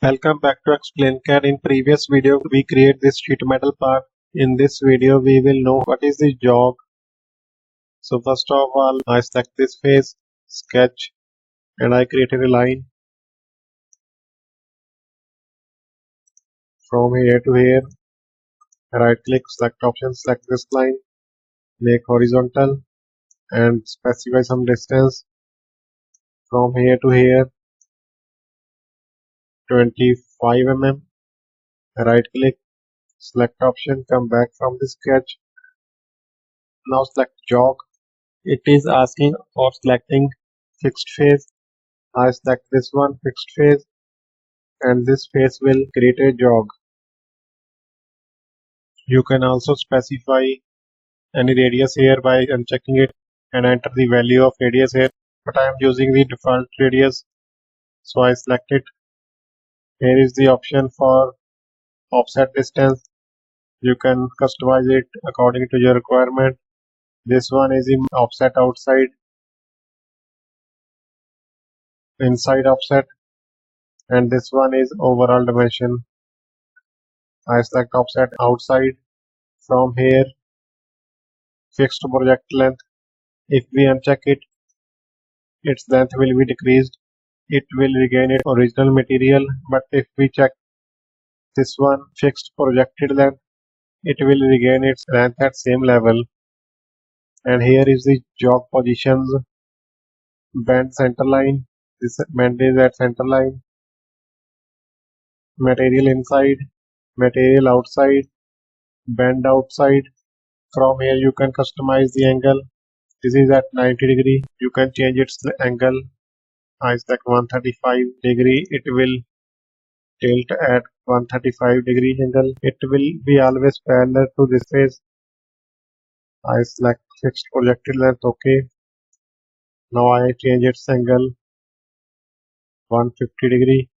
Welcome back to EXPLAINCAD. In previous video, we create this sheet metal part. In this video, we will know what is the jog. So first of all, I select this face, sketch, and I created a line from here to here. Right click, select option, select this line, make horizontal, and specify some distance from here to here, 25 mm. Right click, select option, come back from the sketch. Now select jog. It is asking for selecting fixed phase. I select this one, fixed phase, and this phase will create a jog. You can also specify any radius here by unchecking it and enter the value of radius here, but I am using the default radius, so I select it. Here is the option for offset distance. You can customize it according to your requirement. This one is in offset outside, inside offset, and this one is overall dimension. I select offset outside. From here, fixed project length. If we uncheck it, its length will be decreased. It will regain its original material, but if we check this one, fixed projected length, it will regain its length at same level. And here is the jog positions. Bend center line. This bend is at center line. Material inside, material outside, bend outside. From here you can customize the angle. This is at 90 degree. You can change its angle. I select 135 degree. It will tilt at 135 degree angle. It will be always parallel to this face. I select fixed projected length. OK. Now I change its angle 150 degree.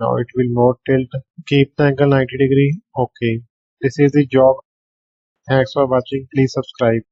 Now it will more tilt. Keep the angle 90 degree. OK. This is the jog. Thanks for watching. Please subscribe.